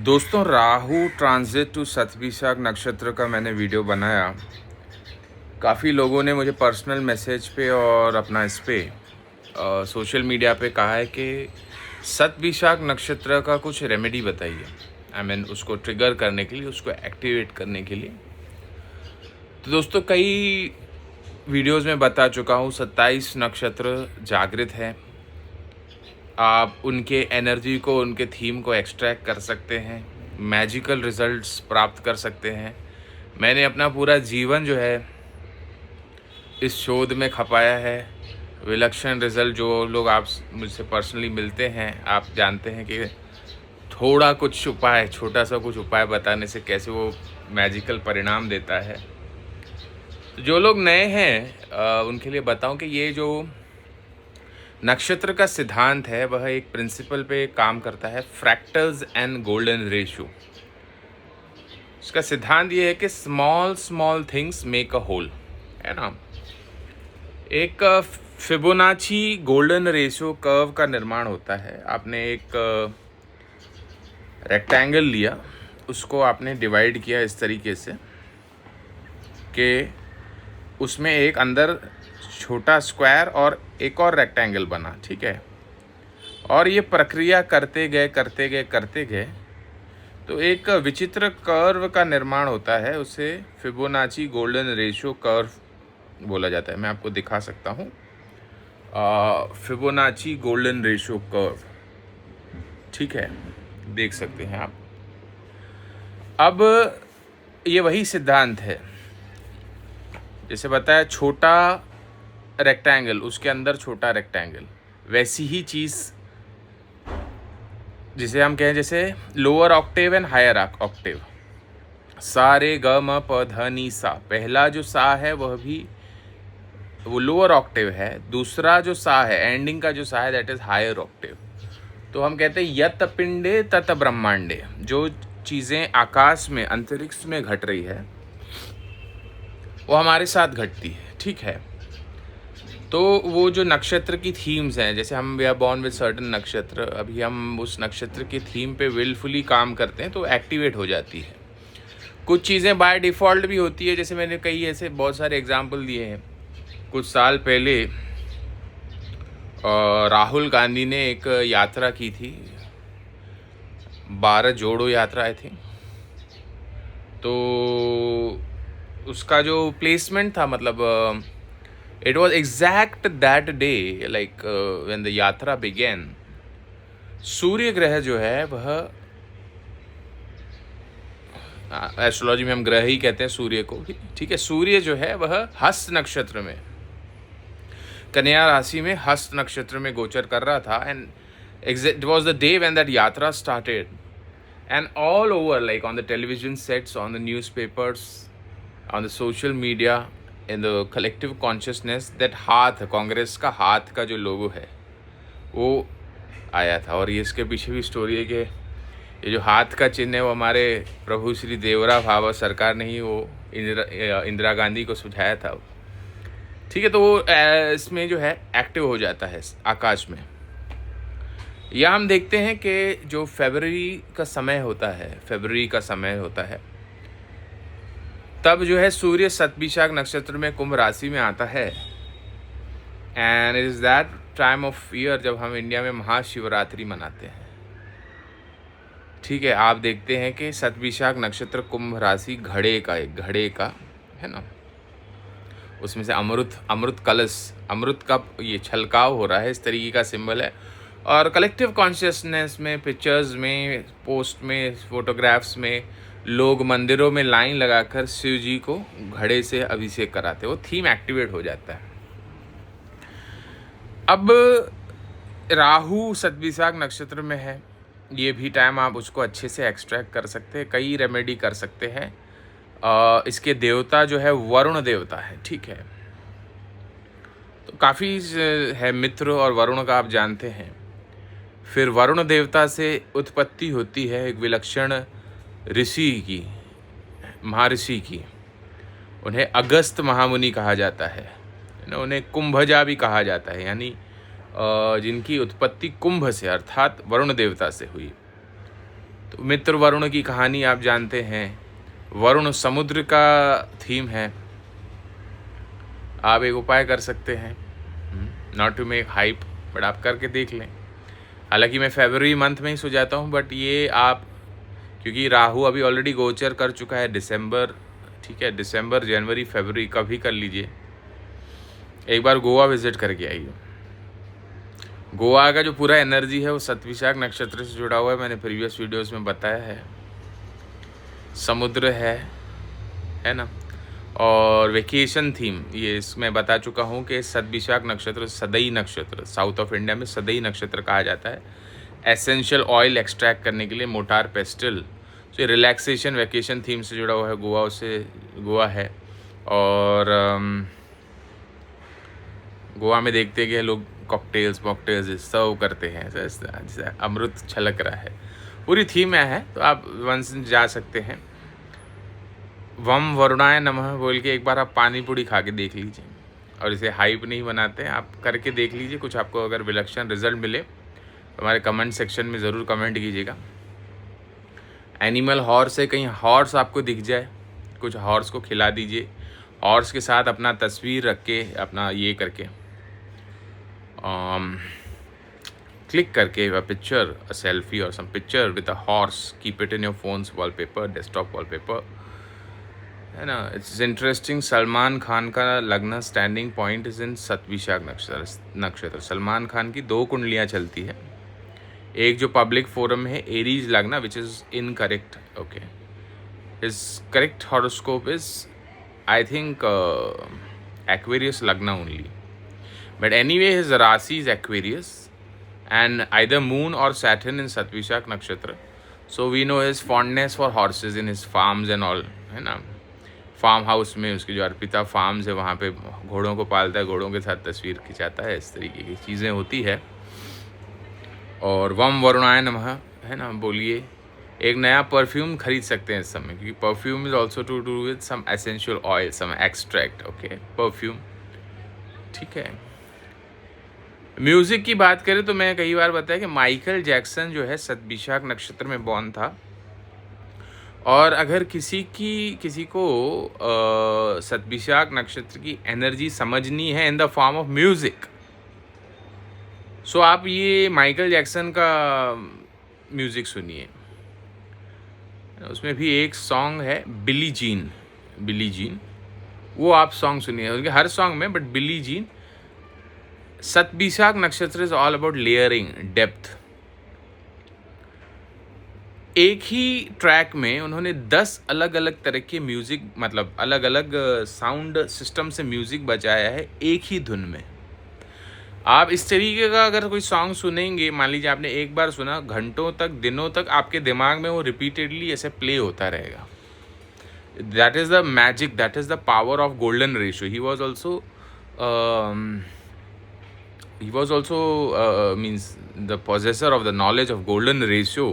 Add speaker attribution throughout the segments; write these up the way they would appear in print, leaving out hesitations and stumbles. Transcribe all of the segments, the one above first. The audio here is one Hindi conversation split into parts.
Speaker 1: दोस्तों, राहु ट्रांजिट टू शतभिषा नक्षत्र का मैंने वीडियो बनाया। काफ़ी लोगों ने मुझे पर्सनल मैसेज पे और अपना इस पे सोशल मीडिया पे कहा है कि शतभिषा नक्षत्र का कुछ रेमेडी बताइए। उसको ट्रिगर करने के लिए, उसको एक्टिवेट करने के लिए। तो दोस्तों, कई वीडियोस में बता चुका हूँ, 27 नक्षत्र जागृत है। आप उनके एनर्जी को, उनके थीम को एक्सट्रैक्ट कर सकते हैं, मैजिकल रिजल्ट्स प्राप्त कर सकते हैं। मैंने अपना पूरा जीवन जो है इस शोध में खपाया है। विलक्षण रिजल्ट जो लोग आप मुझसे पर्सनली मिलते हैं, आप जानते हैं कि थोड़ा कुछ उपाय, छोटा सा कुछ उपाय बताने से कैसे वो मैजिकल परिणाम देता है। तो जो लोग नए हैं उनके लिए बताऊं कि ये जो नक्षत्र का सिद्धांत है वह एक प्रिंसिपल पे काम करता है, फ्रैक्टल्स एंड गोल्डन रेशियो। इसका सिद्धांत ये है कि small small things make a whole, है ना। एक फिबोनाची गोल्डन रेशियो कर्व का निर्माण होता है। आपने एक रेक्टेंगल लिया, उसको आपने डिवाइड किया इस तरीके से कि उसमें एक अंदर छोटा स्क्वायर और एक और रेक्टेंगल बना, ठीक है। और ये प्रक्रिया करते गए तो एक विचित्र कर्व का निर्माण होता है। उसे फिबोनाची गोल्डन रेशियो कर्व बोला जाता है। मैं आपको दिखा सकता हूँ, फिबोनाची गोल्डन रेशियो कर्व, ठीक है, देख सकते हैं आप। अब ये वही सिद्धांत है, जैसे बताया, छोटा रेक्टेंगल, उसके अंदर छोटा रेक्टेंगल, वैसी ही चीज़ जिसे हम कहें, जैसे lower octave and higher octave. सा रे ग म प ध नी सा, पहला जो सा है वह भी वो लोअर ऑक्टेव है। दूसरा जो सा है, एंडिंग का जो सा है, दैट इज हायर ऑक्टेव। तो हम कहते हैं यत पिंडे तत ब्रह्मांडे। जो चीज़ें आकाश में, अंतरिक्ष में घट रही है वो हमारे साथ घटती है, ठीक है। तो वो जो नक्षत्र की थीम्स हैं, जैसे हम we are born with certain नक्षत्र, अभी हम उस नक्षत्र की थीम पे विलफुली काम करते हैं तो एक्टिवेट हो जाती है। कुछ चीज़ें बाय डिफ़ॉल्ट भी होती है, जैसे मैंने कई ऐसे बहुत सारे एग्जांपल दिए हैं। कुछ साल पहले राहुल गांधी ने एक यात्रा की थी, 12 जोड़ो यात्रा आई थी। तो उसका जो प्लेसमेंट था, मतलब it was exact that day, like when the यात्रा began, सूर्य ग्रह जो है वह, एस्ट्रोलॉजी में हम ग्रह ही कहते हैं सूर्य को भी, ठीक है। सूर्य जो है वह हस्त नक्षत्र में, कन्या राशि में हस्त नक्षत्र में गोचर कर रहा था। And it was the day when that यात्रा started, and all over, like on the television sets, on the newspapers, on the social media, in the collective consciousness, that हाथ, कांग्रेस का हाथ का जो लोगो है वो आया था। और ये इसके पीछे भी स्टोरी है कि ये जो हाथ का चिन्ह है वो हमारे प्रभु श्री देवरा भावा सरकार ने ही वो इंदिरा गांधी को सुझाया था, ठीक है। तो वो इसमें जो है एक्टिव हो जाता है आकाश में। या हम देखते हैं कि जो फरवरी का समय होता है, तब जो है सूर्य शतभिषा नक्षत्र में कुंभ राशि में आता है। And it is that time of year जब हम इंडिया में महाशिवरात्रि मनाते हैं, ठीक है। आप देखते हैं कि शतभिषा नक्षत्र कुंभ राशि घड़े का है ना, उसमें से अमृत कलश, अमृत का ये छलकाव हो रहा है, इस तरीके का सिंबल है। और कलेक्टिव कॉन्शियसनेस में, पिक्चर्स में, पोस्ट में, फोटोग्राफ्स में लोग मंदिरों में लाइन लगाकर शिव जी को घड़े से अभिषेक कराते, वो थीम एक्टिवेट हो जाता है। अब राहु शतभिषा नक्षत्र में है, ये भी टाइम आप उसको अच्छे से एक्सट्रैक्ट कर सकते हैं, कई रेमेडी कर सकते हैं। इसके देवता जो है वरुण देवता है, ठीक है। तो काफ़ी है मित्र, और वरुण का आप जानते हैं। फिर वरुण देवता से उत्पत्ति होती है एक विलक्षण ऋषि की, महर्षि की। उन्हें अगस्त महामुनि कहा जाता है, उन्हें कुंभजा भी कहा जाता है, यानी जिनकी उत्पत्ति कुंभ से अर्थात वरुण देवता से हुई। तो मित्र वरुण की कहानी आप जानते हैं, वरुण समुद्र का थीम है। आप एक उपाय कर सकते हैं, not to make hype, but आप करके देख लें। हालांकि मैं फरवरी मंथ में ही सो जाता हूँ, बट ये आप, क्योंकि राहु अभी ऑलरेडी गोचर कर चुका है दिसंबर, ठीक है, दिसंबर जनवरी फरवरी कभी कर लीजिए। एक बार गोवा विजिट करके आइए। गोवा का जो पूरा एनर्जी है वो सतविशाख नक्षत्र से जुड़ा हुआ है, मैंने प्रीवियस वीडियोस में बताया है। समुद्र है ना, और वेकेशन थीम ये इसमें बता चुका हूँ कि सतविशाख नक्षत्र सदई नक्षत्र, साउथ ऑफ इंडिया में सदई नक्षत्र कहा जाता है। एसेंशियल ऑयल एक्सट्रैक्ट करने के लिए मोटार पेस्टल, तो ये रिलैक्सेशन वेकेशन थीम से जुड़ा हुआ है, गोवा है। और गोवा में देखते हैं कि लोग कॉकटेल्स सर्व करते हैं, जैसे अमृत छलक रहा है, पूरी थीम में है। तो आप वंश जा सकते हैं। वम वरुणाय नमः बोल के एक बार आप पानी पूरी खा के देख लीजिए, और इसे हाइप नहीं बनाते हैं, आप करके देख लीजिए। कुछ आपको अगर विलक्षण रिजल्ट मिले तो हमारे कमेंट सेक्शन में ज़रूर कमेंट कीजिएगा। एनिमल हॉर्स है, कहीं हॉर्स आपको दिख जाए, कुछ हॉर्स को खिला दीजिए। हॉर्स के साथ अपना तस्वीर रख के, अपना ये करके क्लिक करके a picture, a selfie or some picture with a horse, keep it in your phone's wallpaper, desktop wallpaper, है ना। It's interesting. सलमान खान का लग्न स्टैंडिंग पॉइंट इज इन सतविशाख नक्षत्र। सलमान खान की 2 कुंडलियाँ चलती है, एक जो पब्लिक फोरम है एरीज लग्न which is incorrect, okay. His correct horoscope is I think Aquarius लग्न ओनली, बट एनीवे हिज राशि is Aquarius and either moon or Saturn in Satvishak nakshatra. So we know his fondness for horses in his farms and all, है ना। फार्म हाउस में उसकी जो अर्पिता फार्म्स है वहाँ पे घोड़ों को पालता है, घोड़ों के साथ तस्वीर खिंचाता है, इस तरीके की चीज़ें होती है। और वम वरुणाय नमः, है ना, बोलिए। एक नया परफ्यूम खरीद सकते हैं इस समय, क्योंकि perfume is also to do with some essential oil, some extract, okay, perfume, ठीक है। म्यूज़िक की बात करें तो मैं कई बार बताया कि माइकल जैक्सन जो है सतविशाख नक्षत्र में बॉर्न था, और अगर किसी को सतविशाख नक्षत्र की एनर्जी समझनी है in the form of music, so आप ये माइकल जैक्सन का म्यूज़िक सुनिए। उसमें भी एक सॉन्ग है बिली जीन, वो आप सॉन्ग सुनिए, उनके हर सॉन्ग में, बट बिली जीन। सतविशाख नक्षत्र is all about layering, depth. एक ही ट्रैक में उन्होंने 10 अलग अलग तरह के म्यूजिक, मतलब अलग अलग साउंड सिस्टम से म्यूजिक बजाया है एक ही धुन में। आप इस तरीके का अगर कोई सॉन्ग सुनेंगे, मान लीजिए आपने एक बार सुना, घंटों तक, दिनों तक आपके दिमाग में वो रिपीटेडली ऐसे प्ले होता रहेगा। That is the magic, that is the power of golden ratio. He was also means the possessor of the knowledge of golden ratio,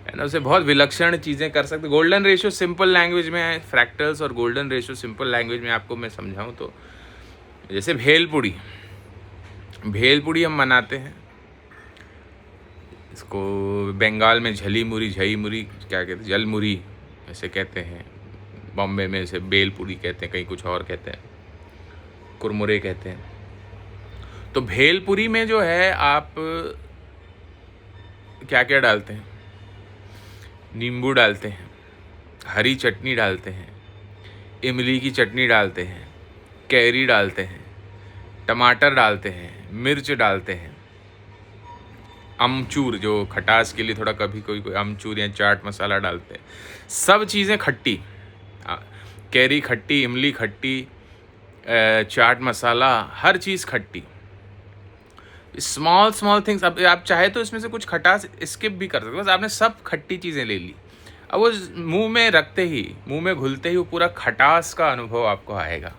Speaker 1: है ना। उसे बहुत विलक्षण चीज़ें कर सकते। गोल्डन रेशियो सिंपल लैंग्वेज में है, फ्रैक्टल्स और गोल्डन रेशियो सिंपल लैंग्वेज में आपको मैं समझाऊं तो, जैसे भेलपुड़ी हम मनाते हैं, इसको बंगाल में झई मुरी क्या कहते हैं, जलमुरी ऐसे कहते हैं, बॉम्बे में इसे बेलपुड़ी कहते हैं, कहीं कुछ और कहते हैं, कुरमुरे कहते हैं। तो भेलपुरी में जो है आप क्या क्या डालते हैं, नींबू डालते हैं, हरी चटनी डालते हैं, इमली की चटनी डालते हैं, कैरी डालते हैं, टमाटर डालते हैं, मिर्च डालते हैं, अमचूर जो खटास के लिए थोड़ा कभी कोई अमचूर या चाट मसाला डालते हैं। सब चीज़ें खट्टी, कैरी खट्टी, इमली खट्टी, चाट मसाला, हर चीज़ खट्टी। Small things. अब आप चाहे तो इसमें से कुछ खटास स्किप भी कर सकते हो, बस आपने सब खट्टी चीज़ें ले ली, अब वो मुंह में रखते ही, मुंह में घुलते ही वो पूरा खटास का अनुभव आपको आएगा।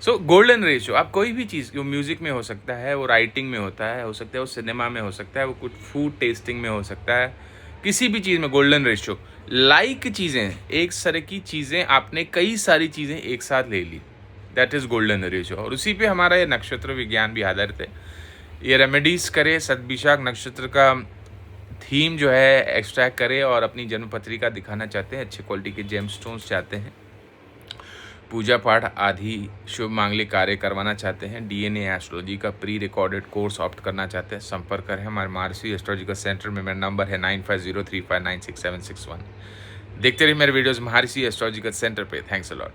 Speaker 1: सो गोल्डन रेशियो, आप कोई भी चीज़, वो म्यूज़िक में हो सकता है, वो राइटिंग में होता है, हो सकता है वो सिनेमा में हो सकता है, वो कुछ फूड टेस्टिंग में हो सकता है, किसी भी चीज़ में गोल्डन रेशियो। लाइक चीज़ें, एक तरह की चीज़ें आपने कई सारी चीज़ें एक साथ ले ली, दैट इज़ गोल्डन रेशियो। और उसी पे हमारा ये नक्षत्र विज्ञान भी आधारित है। ये रेमेडीज़ करें, सतविशाख नक्षत्र का थीम जो है एक्सट्रैक्ट करें और अपनी जन्म पत्रिका दिखाना चाहते हैं, अच्छे क्वालिटी के जेमस्टोन्स चाहते हैं, पूजा पाठ आदि शुभ मांगलिक कार्य करवाना चाहते हैं, डीएनए एस्ट्रोलॉजी का प्री रिकॉर्डेड कोर्स ऑप्ट करना चाहते हैं, संपर्क करें हमारे महर्षि एस्ट्रोलॉजिकल सेंटर में। मेरा नंबर है 9503596761। देखते रहिए मेरे वीडियोस महर्षि एस्ट्रोलॉजिकल सेंटर पे। Thanks a lot.